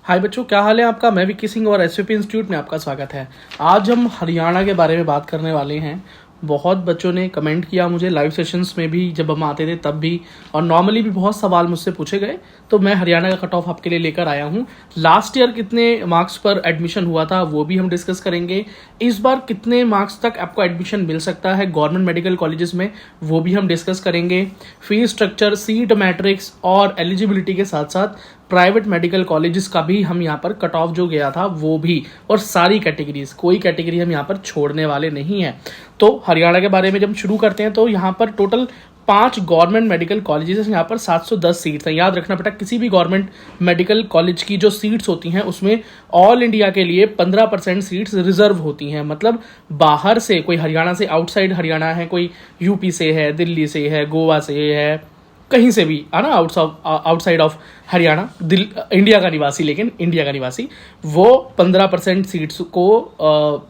हाय बच्चों, क्या हाल है आपका। मैं विक्की सिंह और एसवीपी इंस्टीट्यूट में आपका स्वागत है। आज हम हरियाणा के बारे में बात करने वाले हैं। बहुत बच्चों ने कमेंट किया मुझे लाइव सेशंस में भी, जब हम आते थे तब भी, और नॉर्मली भी बहुत सवाल मुझसे पूछे गए, तो मैं हरियाणा का कट ऑफ आपके लिए लेकर आया हूँ। लास्ट ईयर कितने मार्क्स पर एडमिशन हुआ था वो भी हम डिस्कस करेंगे। इस बार कितने मार्क्स तक आपको एडमिशन मिल सकता है गवर्नमेंट मेडिकल कॉलेजेस में, वो भी हम डिस्कस करेंगे। फीस स्ट्रक्चर, सीट मैट्रिक्स और एलिजिबिलिटी के साथ साथ प्राइवेट मेडिकल कॉलेजेस का भी हम यहाँ पर कट ऑफ जो गया था वो भी, और सारी कैटेगरीज, कोई कैटेगरी हम यहाँ पर छोड़ने वाले नहीं हैं। तो हरियाणा के बारे में जब शुरू करते हैं तो यहाँ पर टोटल 5 गवर्नमेंट मेडिकल कॉलेजेस, यहाँ पर 710 सीट्स हैं। याद रखना बेटा, किसी भी गवर्नमेंट मेडिकल कॉलेज की जो सीट्स होती हैं उसमें ऑल इंडिया के लिए 15% सीट्स रिजर्व होती हैं। मतलब बाहर से कोई, हरियाणा से आउटसाइड हरियाणा है, कोई यूपी से है, दिल्ली से है, गोवा से है, कहीं से भी आना, आउटसाइड ऑफ हरियाणा, इंडिया का निवासी, लेकिन इंडिया का निवासी वो 15% सीट्स को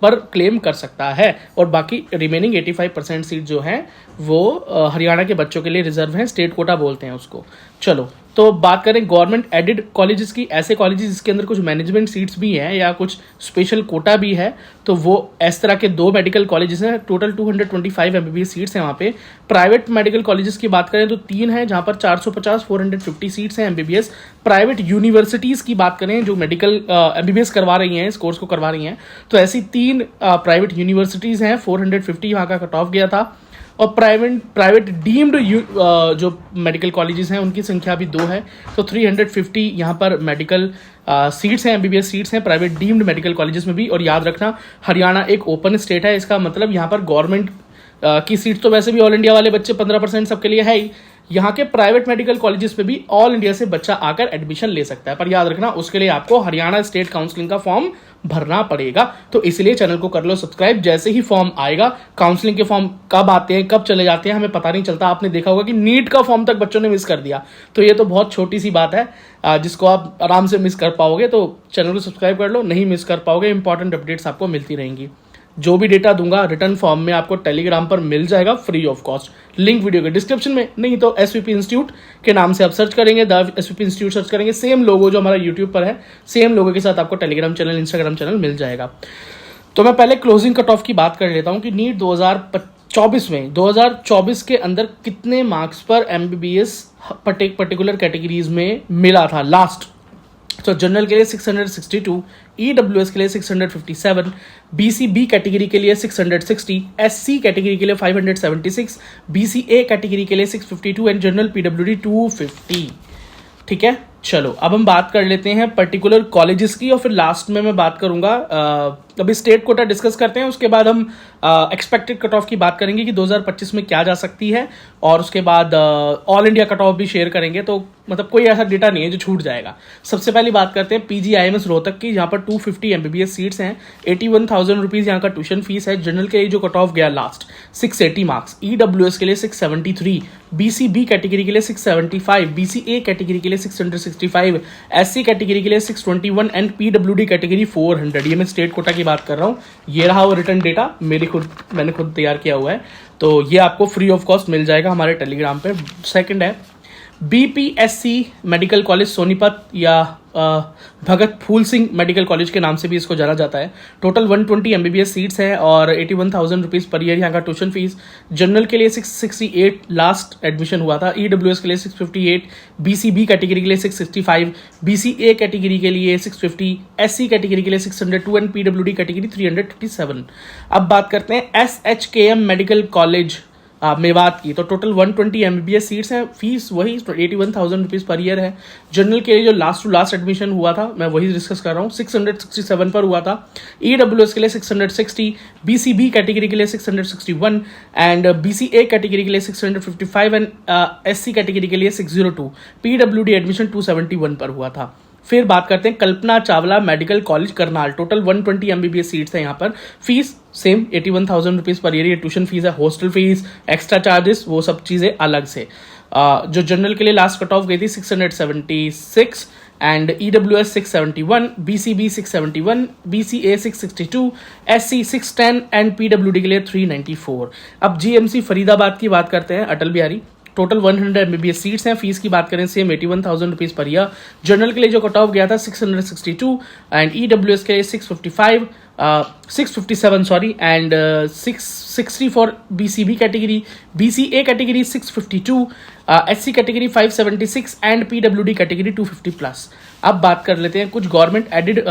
पर क्लेम कर सकता है, और बाकी रिमेनिंग 85% सीट जो हैं वो हरियाणा के बच्चों के लिए रिजर्व हैं। स्टेट कोटा बोलते हैं उसको। चलो, तो बात करें गवर्नमेंट एडेड कॉलेजेस की, ऐसे कॉलेजेस जिसके अंदर कुछ मैनेजमेंट सीट्स भी हैं या कुछ स्पेशल कोटा भी है, तो वो इस तरह के 2 मेडिकल कॉलेजेस हैं। टोटल 225 एमबीबीएस सीट्स हैं वहाँ पे। प्राइवेट मेडिकल कॉलेजेस की बात करें तो 3 हैं, जहाँ पर 450 सीट्स हैं एमबीबीएस। प्राइवेट यूनिवर्सिटीज की बात करें जो मेडिकल एमबीबीएस करवा रही हैं, इस कोर्स को करवा रही हैं, तो ऐसी 3 प्राइवेट यूनिवर्सिटीज हैं। 450 वहाँ का कट ऑफ गया था। और प्राइवेट डीम्ड जो मेडिकल कॉलेजेस हैं उनकी संख्या भी 2 है, तो 350 यहाँ पर मेडिकल सीट्स हैं, एमबीबीएस सीट्स हैं प्राइवेट डीम्ड मेडिकल कॉलेजेस में भी। और याद रखना, हरियाणा एक ओपन स्टेट है, इसका मतलब यहाँ पर गवर्नमेंट की सीट तो वैसे भी ऑल इंडिया वाले बच्चे 15% सबके लिए है ही। यहाँ के प्राइवेट मेडिकल कॉलेजेस में भी ऑल इंडिया से बच्चा आकर एडमिशन ले सकता है, पर याद रखना उसके लिए आपको हरियाणा स्टेट काउंसलिंग का फॉर्म भरना पड़ेगा। तो इसलिए चैनल को कर लो सब्सक्राइब। जैसे ही फॉर्म आएगा, काउंसलिंग के फॉर्म कब आते हैं कब चले जाते हैं हमें पता नहीं चलता। आपने देखा होगा कि नीट का फॉर्म तक बच्चों ने मिस कर दिया, तो ये तो बहुत छोटी सी बात है जिसको आप आराम से मिस कर पाओगे। तो चैनल को सब्सक्राइब कर लो, नहीं मिस कर पाओगे। इंपॉर्टेंट अपडेट्स आपको मिलती रहेंगी। जो भी डेटा दूंगा रिटर्न फॉर्म में आपको टेलीग्राम पर मिल जाएगा free of cost. Link video के डिस्क्रिप्शन में, नहीं तो एसवीपी इंस्टीट्यूट के नाम से आप सर्च करेंगे, द एसवीपी इंस्टीट्यूट सर्च करेंगे, सेम लोगो जो हमारा यूट्यूब पर है, सेम लोगो के साथ आपको टेलीग्राम चैनल, इंस्टाग्राम चैनल मिल जाएगा। तो मैं पहले क्लोजिंग कट ऑफ की बात कर लेता हूं कि नीट 2024 के अंदर कितने मार्क्स पर एमबीबीएस पर्टिकुलर कैटेगरीज में मिला था लास्ट। तो जनरल के लिए 662, ईडब्ल्यूएस के लिए 657, बीसीबी कैटेगरी के लिए 660, एससी कैटेगरी के लिए 576, बीसीए कैटेगरी के लिए 652 एंड जनरल पीडब्ल्यूडी 250। ठीक है, चलो अब हम बात कर लेते हैं पर्टिकुलर कॉलेजेस की, और फिर लास्ट में मैं बात करूंगा। अभी स्टेट कोटा डिस्कस करते हैं, उसके बाद हम एक्सपेक्टेड कट ऑफ की बात करेंगे कि 2025 में क्या जा सकती है, और उसके बाद ऑल इंडिया कट ऑफ भी शेयर करेंगे। तो मतलब कोई ऐसा डेटा नहीं है जो छूट जाएगा। सबसे पहली बात करते हैं पीजीआईएमएस रोहतक की, जहां पर 250 एमबीबीएस सीट्स हैं, 81,000 रुपीज यहाँ का ट्यूशन फीस है। जनरल के लिए जो कट ऑफ गया लास्ट 680 मार्क्स, ईडब्ल्यूएस के लिए 673, बीसीबी कैटेगरी के लिए 675, बीसीए कैटेगरी के लिए 665, एससी कैटेगरी के लिए 621 एंड पीडब्ल्यूडी कैटेगरी 400। ये मैं स्टेट कोटा की बात कर रहा हूँ। ये रहा वो रिटर्न डेटा, मैंने खुद तैयार किया हुआ है, तो ये आपको फ्री ऑफ कॉस्ट मिल जाएगा हमारे टेलीग्राम पे। सेकंड है बीपीएससी मेडिकल कॉलेज सोनीपत, या भगत फूल सिंह मेडिकल कॉलेज के नाम से भी इसको जाना जाता है। टोटल 120 एमबीबीएस सीट्स हैं और 81,000 रुपीज पर ईयर यहाँ का ट्यूशन फीस। जनरल के लिए 668 लास्ट एडमिशन हुआ था, ईडब्ल्यूएस के लिए 658, बीसीबी कैटेगरी के लिए 665, बीसीए कैटेगरी के लिए 650, एससी कैटेगरी के लिए 602 एंड पीडब्ल्यूडी कैटेगरी 357। अब बात करते हैं एसएचकेएम मेडिकल कॉलेज मेवात की। तो टोटल 120 एमबीबीएस सीट्स हैं, फीस वही 81,000 रुपीज पर ईयर है। जनरल के लिए जो लास्ट टू लास्ट एडमिशन हुआ था मैं वही डिस्कस कर रहा हूँ, 667 पर हुआ था। ईडब्ल्यूएस के लिए 660, बीसीबी कैटेगरी के लिए 661 एंड बीसीए कैटेगरी के लिए 655 एंड एससी कैटेगरी के लिए 602। पीडब्ल्यूडी एडमिशन 271 पर हुआ था। फिर बात करते हैं Kalpana Chawla medical college Karnal. Total 120 MBBS seats हैं यहाँ पर। Fees same 81,000 rupees per year. ये ट्यूशन फीस है, हॉस्टल फीस, एक्स्ट्रा चार्जेस, वो सब चीजें अलग से। जो जनरल के लिए लास्ट कट ऑफ गई थी 676 and EWS 671, BCB 671, BCA 662, SC 610 and PWD के लिए 394। अब जीएमसी फरीदाबाद की बात करते हैं, Atal Bihari. Total 100 MBBS seats हैं। फीस की बात करें same 81,000 rupees per year. General के लिए जो कट ऑफ गया था 662 एंड EWS के लिए 657 sorry and 660 for BCB category, BCA category 652, SC category 576 and PWD category 250 plus. अब बात कर लेते हैं कुछ गवर्नमेंट एडिड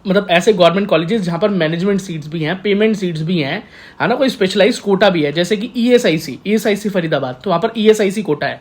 मतलब ऐसे गवर्नमेंट कॉलेजेस जहाँ पर मैनेजमेंट सीट्स भी हैं, पेमेंट सीट्स भी हैं, है ना, कोई स्पेशलाइज्ड कोटा भी है, जैसे कि ESIC फरीदाबाद, तो वहाँ पर ESIC कोटा है,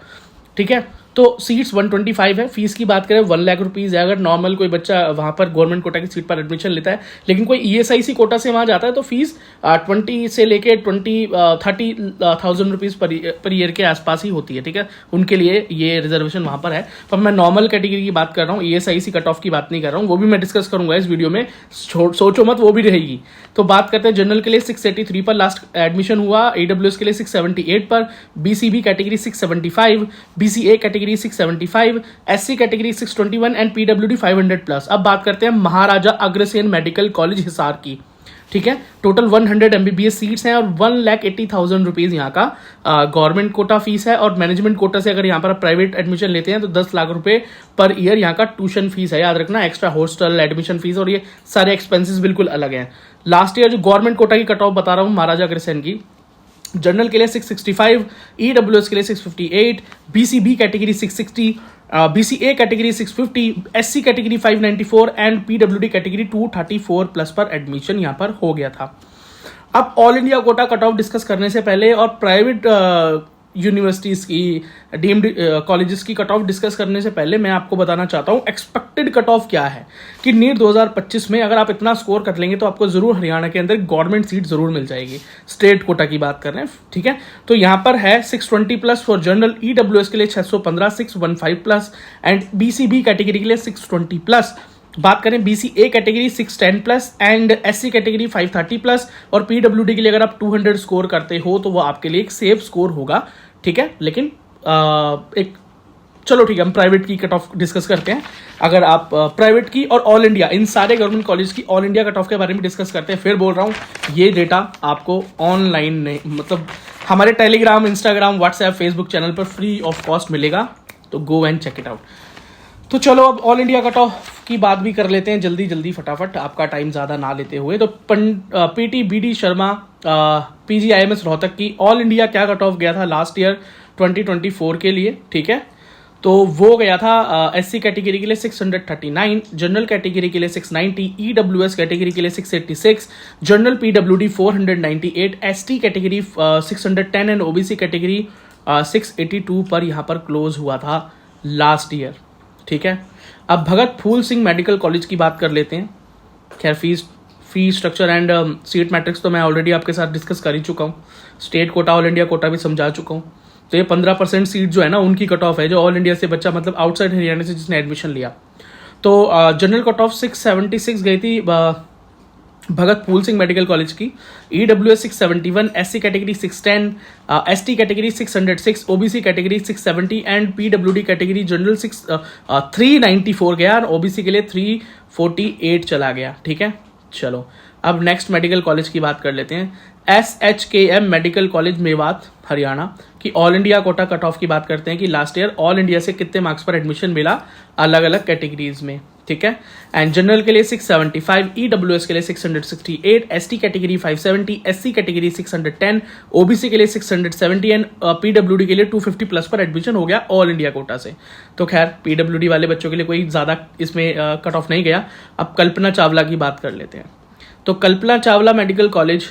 ठीक है। तो सीट्स 125 है। फीस की बात करें 1 लाख रुपीज़ है। अगर नॉर्मल कोई बच्चा वहाँ पर गवर्नमेंट कोटा की सीट पर एडमिशन लेता है, लेकिन कोई ESIC कोटा से वहाँ जाता है, तो फीस 20 से लेके 30,000 रुपीज़ पर ईयर के आसपास ही होती है, ठीक है। उनके लिए ये रिजर्वेशन वहाँ पर है। पर मैं नॉर्मल कैटेगरी की बात कर रहा हूँ, ESIC कट ऑफ की बात नहीं कर रहा हूँ, वो भी मैं डिस्कस करूँगा इस वीडियो में, सोचो मत, वो भी रहेगी। तो बात करते हैं जनरल के लिए 683 पर लास्ट एडमिशन हुआ, AWS के लिए 678 पर, BCB category 675, BCA category 675, SC category 621 and PWD 500 plus. अब बात करते हैं महाराजा अग्रसेन मेडिकल कॉलेज हिसार की, ठीक है। टोटल 100 MBBS सीट्स हैं और 1,80,000 रुपीज़ यहाँ का गवर्नमेंट कोटा फीस है। और मैनेजमेंट कोटा से अगर यहाँ पर प्राइवेट एडमिशन लेते हैं तो 10 लाख रुपए पर ईयर यहाँ का ट्यूशन फीस है, याद रखना, एक्स्ट्रा हॉस्टल एडमिशन फीस और ये सारे एक्सपेंसेस बिल्कुल अलग हैं। लास्ट ईयर जो गवर्नमेंट कोटा की कट ऑफ बता रहा हूँ महाराजा अग्रसेन की, जनरल के लिए 665, EWS के लिए 658, BCB category 660, BCA category 650, SC category 594 and PWD category 234 plus पर एडमिशन यहाँ पर हो गया था। अब all India quota cut of discuss करने से पहले और प्राइवेट यूनिवर्सिटीज़ की, डीम्ड कॉलेजेस की कट ऑफ डिस्कस करने से पहले मैं आपको बताना चाहता हूँ एक्सपेक्टेड कट ऑफ क्या है, कि नीट 2025 में अगर आप इतना स्कोर कर लेंगे तो आपको जरूर हरियाणा के अंदर गवर्नमेंट सीट जरूर मिल जाएगी। स्टेट कोटा की बात कर रहे हैं, ठीक है। तो यहाँ पर है 620 प्लस फॉर जनरल, EWS के लिए 615, 615 प्लस एंड BCB कैटेगरी के लिए 620 प्लस। बात करें BCA category 610 plus and SC category 530 plus और PWD के लिए अगर आप 200 स्कोर करते हो तो वो आपके लिए एक सेफ स्कोर होगा, ठीक है। लेकिन एक चलो ठीक है, हम प्राइवेट की कट ऑफ डिस्कस करते हैं। अगर आप प्राइवेट की और ऑल इंडिया, इन सारे गवर्नमेंट कॉलेज की ऑल इंडिया कट ऑफ के बारे में डिस्कस करते हैं, फिर बोल रहा हूँ ये डेटा आपको ऑनलाइन नहीं, मतलब हमारे Telegram, Instagram, WhatsApp, Facebook channel पर फ्री ऑफ कॉस्ट मिलेगा, तो go and check it out. तो चलो अब ऑल इंडिया कट ऑफ की बात भी कर लेते हैं जल्दी जल्दी फटाफट, आपका टाइम ज़्यादा ना लेते हुए। तो PT BD Sharma PGIMS Rohtak की ऑल इंडिया क्या कट ऑफ गया था लास्ट ईयर 2024 के लिए, ठीक है। तो वो गया था SC कैटेगरी के लिए 639, जनरल कैटेगरी के लिए 690, EWS कैटेगरी के लिए 686, general PWD 498, ST category 610 and OBC category 682 पर यहाँ पर क्लोज हुआ था लास्ट ईयर, ठीक है। अब भगत फूल सिंह मेडिकल कॉलेज की बात कर लेते हैं। खैर fee structure and seat matrix तो मैं ऑलरेडी आपके साथ डिस्कस कर ही चुका हूँ, state quota all India Kota भी समझा चुका हूँ। तो ये 15% सीट जो है ना उनकी कट ऑफ है, जो ऑल इंडिया से बच्चा मतलब आउटसाइड हरियाणा से जिसने एडमिशन लिया। तो जनरल कट ऑफ 676 गई थी भगत फूल सिंह मेडिकल कॉलेज की, EWS 671, SC category 610, ST category 606, OBC category 670 and PWD category general 394 गया और OBC के लिए 348 चला गया, ठीक है। चलो अब नेक्स्ट मेडिकल कॉलेज की बात कर लेते हैं। SHKM medical college Mewat Haryana की all India quota cut off की बात करते हैं कि लास्ट ईयर ऑल इंडिया से कितने मार्क्स पर एडमिशन मिला अलग अलग कैटेगरीज में, ठीक है। एंड जनरल के लिए 675, EWS के लिए 668, ST category 570, SC category 610, OBC के लिए 670 एंड PWD के लिए 250 प्लस पर एडमिशन हो गया ऑल इंडिया कोटा से। तो खैर PWD वाले बच्चों के लिए कोई ज़्यादा इसमें कट ऑफ नहीं गया। अब कल्पना चावला की बात कर लेते हैं। तो कल्पना चावला मेडिकल कॉलेज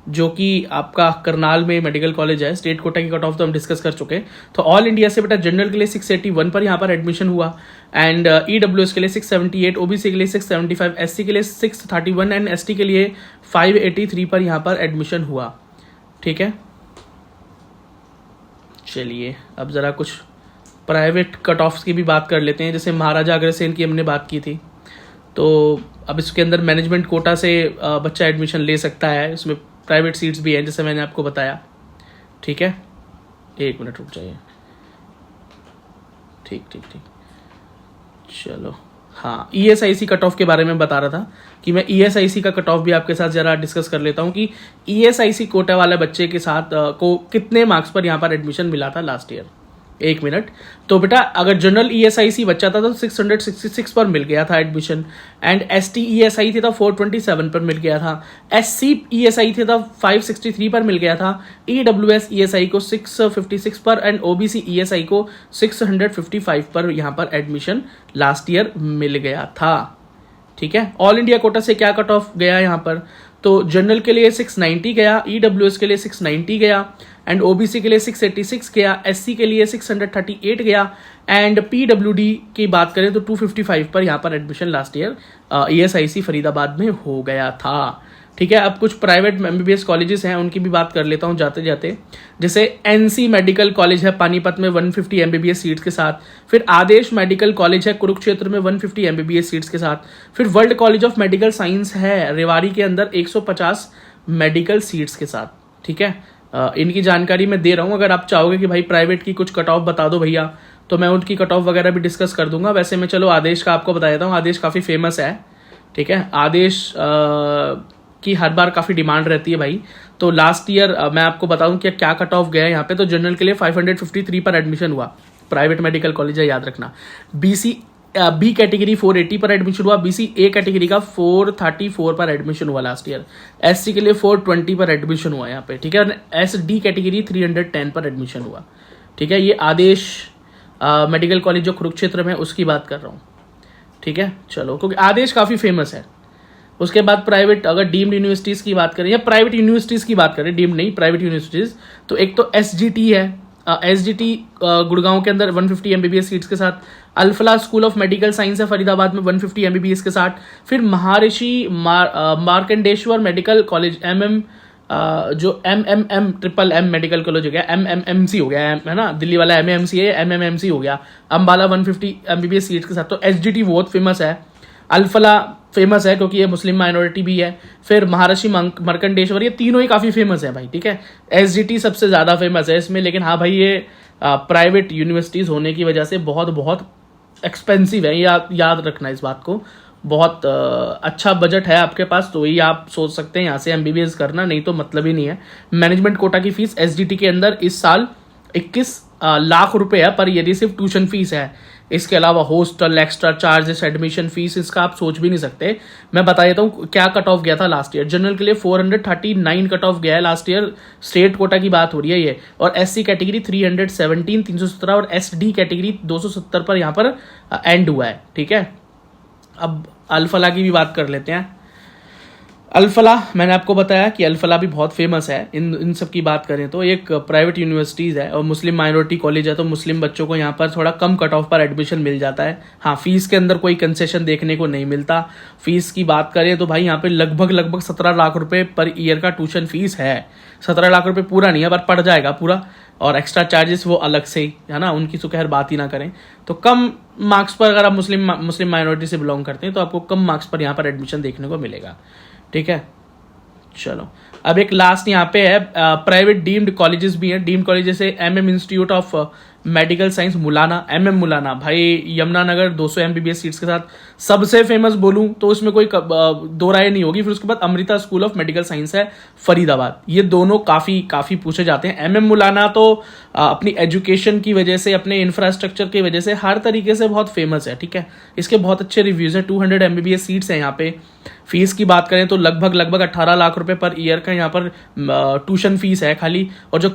जो कि आपका करनाल में मेडिकल कॉलेज है, स्टेट कोटा की कट ऑफ तो हम डिस्कस कर चुके हैं। तो ऑल इंडिया से बेटा जनरल के लिए 681 पर यहाँ पर एडमिशन हुआ एंड EWS के लिए 678, OBC के लिए 675, SC के लिए 631 एंड ST के लिए 583 पर यहाँ पर एडमिशन हुआ, ठीक है। चलिए अब ज़रा कुछ प्राइवेट कट ऑफ्स की भी बात कर लेते हैं। जैसे महाराजा अग्रसेन की हमने बात की थी, तो अब इसके अंदर मैनेजमेंट कोटा से बच्चा एडमिशन ले सकता है, इसमें प्राइवेट सीट्स भी हैं जैसे मैंने आपको बताया, ठीक है। एक मिनट रुक जाइए, ठीक ठीक ठीक, चलो हाँ, ईएसआईसी कट ऑफ के बारे में बता रहा था कि मैं ईएसआईसी का कट ऑफ भी आपके साथ जरा डिस्कस कर लेता हूँ कि ईएसआईसी कोटा वाले बच्चे के साथ को कितने मार्क्स पर यहाँ पर एडमिशन मिला था लास्ट ईयर। एक मिनट। तो बेटा अगर जनरल ईएसआईसी बच्चा था तो 666 पर मिल गया था एडमिशन, एंड एसटी ईएसआई थे तो 427 पर मिल गया था, एससी ईएसआई थे तो 563 पर मिल गया था, ईडब्ल्यूएस ईएसआई को 656 पर एंड ओबीसी ईएसआई को 655 पर यहाँ पर एडमिशन लास्ट ईयर मिल गया था। ठीक है, ऑल इंडिया कोटा से क्या कट ऑफ गया यहाँ पर, तो जनरल के लिए 690 गया, ईडब्ल्यूएस के लिए 690 गया, एंड ओबीसी के लिए 686 गया, एससी के लिए 638 गया, एंड पीडब्ल्यूडी की बात करें तो 255 पर यहाँ पर admission last year ESIC Faridabad में हो गया था। ठीक है, अब कुछ प्राइवेट एमबीबीएस कॉलेजेस हैं उनकी भी बात कर लेता हूं जाते जाते। जैसे एनसी मेडिकल कॉलेज है पानीपत में 150 एमबीबीएस सीट्स के साथ, फिर आदेश मेडिकल कॉलेज है कुरुक्षेत्र में 150 एमबीबीएस सीट्स के साथ, फिर world college of medical science है रेवाड़ी के अंदर 150 मेडिकल सीट्स के साथ। ठीक है, इनकी जानकारी मैं दे रहा हूं, अगर आप चाहोगे कि भाई प्राइवेट की कुछ कट ऑफ बता दो भैया तो मैं उनकी कट ऑफ वगैरह भी डिस्कस कर दूंगा। वैसे मैं चलो आदेश का आपको बता देता हूँ, आदेश काफ़ी फेमस है। ठीक है, आदेश की हर बार काफ़ी डिमांड रहती है भाई। तो लास्ट ईयर मैं आपको बताऊं कि क्या कट ऑफ गया है यहाँ पे, तो जनरल के लिए 553 पर एडमिशन हुआ, प्राइवेट मेडिकल कॉलेज है याद रखना। बी कैटेगरी 480 पर एडमिशन हुआ, बीसी ए कैटेगरी का 434 पर एडमिशन हुआ लास्ट ईयर, एससी के लिए 420 पर एडमिशन हुआ यहाँ पे। ठीक है, एस डी कैटेगरी 310 पर एडमिशन हुआ। ठीक है, ये आदेश मेडिकल कॉलेज जो कुरुक्षेत्र में उसकी बात कर रहा हूँ। ठीक है, चलो, क्योंकि आदेश काफ़ी फेमस है। उसके बाद प्राइवेट अगर डीम्ड यूनिवर्सिटीज़ की बात करें या प्राइवेट यूनिवर्सिटीज़ की बात करें, डीम्ड नहीं प्राइवेट यूनिवर्सिटीज़, तो एक तो एसजीटी है, एसजीटी गुड़गांव के अंदर 150 एमबीबीएस सीट्स के साथ, Alfalah school of medical science है फरीदाबाद में 150 एमबीबीएस के साथ, फिर महर्षि मार्कंडेश्वर मेडिकल कॉलेज जो MMM triple M medical college हो गया, एमएमएमसी हो गया है ना, दिल्ली वाला एमएमसी है, एमएमएमसी हो गया, अम्बाला 150 एमबीबीएस सीट्स के साथ। तो एसजीटी बहुत फेमस है, अल्फला फेमस है क्योंकि ये मुस्लिम माइनॉरिटी भी है, फिर महर्षि मार्कंडेश्वर, ये तीनों ही काफ़ी फेमस है भाई। ठीक है, एसजीटी सबसे ज़्यादा फेमस है इसमें, लेकिन हाँ भाई ये प्राइवेट यूनिवर्सिटीज़ होने की वजह से बहुत बहुत एक्सपेंसिव है, याद रखना इस बात को। बहुत अच्छा बजट है आपके पास तो ही आप सोच सकते हैं यहाँ से एमबीबीएस करना, नहीं तो मतलब ही नहीं है। मैनेजमेंट कोटा की फीस एसजीटी के अंदर इस साल 21 लाख रुपए है, पर यदि सिर्फ ट्यूशन फीस है, इसके अलावा hostel, extra charges, admission fees, इसका आप सोच भी नहीं सकते। मैं बता देता हूँ क्या कट ऑफ गया था लास्ट ईयर। जनरल के लिए 439 कट ऑफ गया है लास्ट ईयर, स्टेट कोटा की बात हो रही है ये, और एससी कैटेगरी 317 317 और एसडी कैटेगरी 270 पर यहाँ पर एंड हुआ है। ठीक है, अब अल्फला की भी बात कर लेते हैं। अल्फला मैंने आपको बताया कि अल्फला भी बहुत फेमस है। इन सब की बात करें तो एक प्राइवेट यूनिवर्सिटीज़ है और मुस्लिम माइनॉरिटी कॉलेज है, तो मुस्लिम बच्चों को यहाँ पर थोड़ा कम कट ऑफ पर एडमिशन मिल जाता है। हाँ, फीस के अंदर कोई कंसेशन देखने को नहीं मिलता। फीस की बात करें तो भाई यहाँ पे लगभग 17 लाख रुपए पर ईयर का ट्यूशन फीस है। 17 लाख रुपए पूरा नहीं है पर पड़ जाएगा पूरा, और एक्स्ट्रा चार्जेस वो अलग से ही है ना, उनकी तो खैर बात ही ना करें। तो कम मार्क्स पर अगर आप मुस्लिम माइनॉरिटी से बिलोंग करते हैं तो आपको कम मार्क्स पर यहाँ पर एडमिशन देखने को मिलेगा। ठीक है, चलो अब एक लास्ट यहाँ पे है, प्राइवेट डीम्ड कॉलेजेस भी हैं। डीम्ड कॉलेज जैसे MM institute of medical science Mullana, MM Mullana भाई, यमुनानगर 200 एमबीबीएस सीट्स के साथ सबसे फेमस बोलूं तो उसमें कोई दो राय नहीं होगी। फिर उसके बाद Amrita school of medical science है फरीदाबाद, ये दोनों काफ़ी पूछे जाते हैं। एमएम मुलाना तो अपनी एजुकेशन की वजह से, अपने इंफ्रास्ट्रक्चर की वजह से हर तरीके से बहुत फेमस है। ठीक है, इसके बहुत अच्छे रिव्यूज़ हैं। 200 एमबीबीएस सीट्स हैं यहाँ पे। फीस की बात करें तो लगभग 18 लाख रुपए पर ईयर का यहाँ पर ट्यूशन फीस है खाली, और जो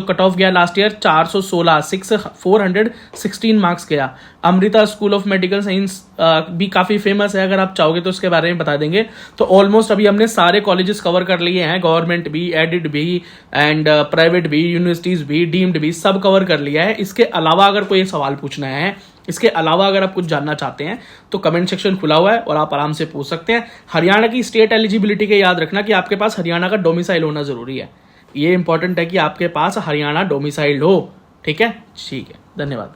कट ऑफ गया लास्ट ईयर 416 मार्क्स गया। Amrita school of medical science भी काफ़ी फेमस है, अगर आप चाहोगे तो उसके बारे में बता देंगे। तो ऑलमोस्ट अभी हमने सारे कॉलेजेस कवर कर लिए हैं, गवर्नमेंट भी, एडिड भी, एंड प्राइवेट भी, यूनिवर्सिटीज़ भी, डीम्ड भी, सब कवर कर लिया है। इसके अलावा अगर कोई सवाल पूछना है, इसके अलावा अगर आप कुछ जानना चाहते हैं तो कमेंट सेक्शन खुला हुआ है और आप आराम से पूछ सकते हैं। हरियाणा की स्टेट एलिजिबिलिटी के याद रखना कि आपके पास हरियाणा का डोमिसाइल होना जरूरी है। ये इंपॉर्टेंट है कि आपके पास हरियाणा डोमिसाइल हो। ठीक है, धन्यवाद।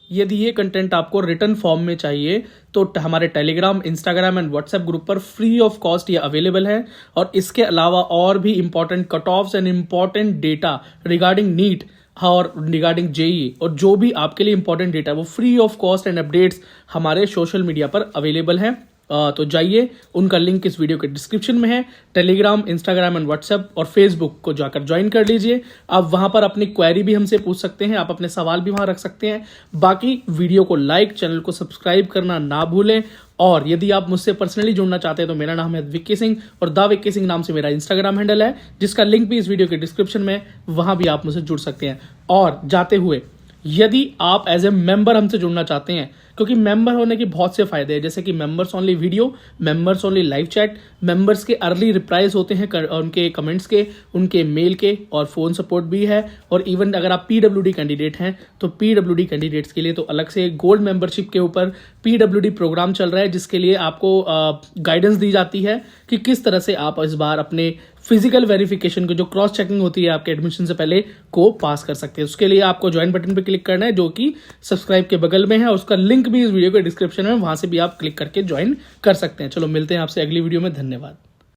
यदि ये कंटेंट आपको रिटर्न फॉर्म में चाहिए तो हमारे Telegram, Instagram and WhatsApp group पर फ्री ऑफ कॉस्ट ये अवेलेबल है। और इसके अलावा और भी important cut offs and important data regarding NEET और रिगार्डिंग जेई और जो भी आपके लिए इंपॉर्टेंट डेटा वो free of cost and updates हमारे सोशल मीडिया पर अवेलेबल हैं। तो जाइए, उनका लिंक इस वीडियो के डिस्क्रिप्शन में है। टेलीग्राम, इंस्टाग्राम एंड व्हाट्सएप और फेसबुक को जाकर ज्वाइन कर लीजिए। आप वहां पर अपनी क्वेरी भी हमसे पूछ सकते हैं, आप अपने सवाल भी वहां रख सकते हैं। बाकी वीडियो को लाइक, चैनल को सब्सक्राइब करना ना भूलें। और यदि आप मुझसे पर्सनली जुड़ना चाहते हैं तो मेरा नाम है विक्की सिंह और द विक्की सिंह नाम से मेरा इंस्टाग्राम हैंडल है, जिसका लिंक भी इस वीडियो के डिस्क्रिप्शन में, वहां भी आप मुझसे जुड़ सकते हैं। और जाते हुए, यदि आप एज ए मेंबर हमसे जुड़ना चाहते हैं, क्योंकि मेंबर होने के बहुत से फायदे हैं, जैसे कि members only video, members only live chat, members के अर्ली रिप्लाईज होते हैं उनके कमेंट्स के, उनके मेल के, और फोन सपोर्ट भी है। और इवन अगर आप पीडब्ल्यूडी कैंडिडेट हैं तो पीडब्ल्यूडी कैंडिडेट्स के लिए तो अलग से गोल्ड मेंबरशिप के ऊपर पीडब्ल्यूडी प्रोग्राम चल रहा है, जिसके लिए आपको गाइडेंस दी जाती है कि किस तरह से आप इस बार अपने फिजिकल वेरिफिकेशन को, जो क्रॉस चेकिंग होती है आपके एडमिशन से पहले, को पास कर सकते हैं। उसके लिए आपको ज्वाइन बटन पे क्लिक करना है, जो कि सब्सक्राइब के बगल में है। उसका लिंक भी इस वीडियो के डिस्क्रिप्शन में, वहां से भी आप क्लिक करके ज्वाइन कर सकते हैं। चलो मिलते हैं आपसे अगली वीडियो में। धन्यवाद।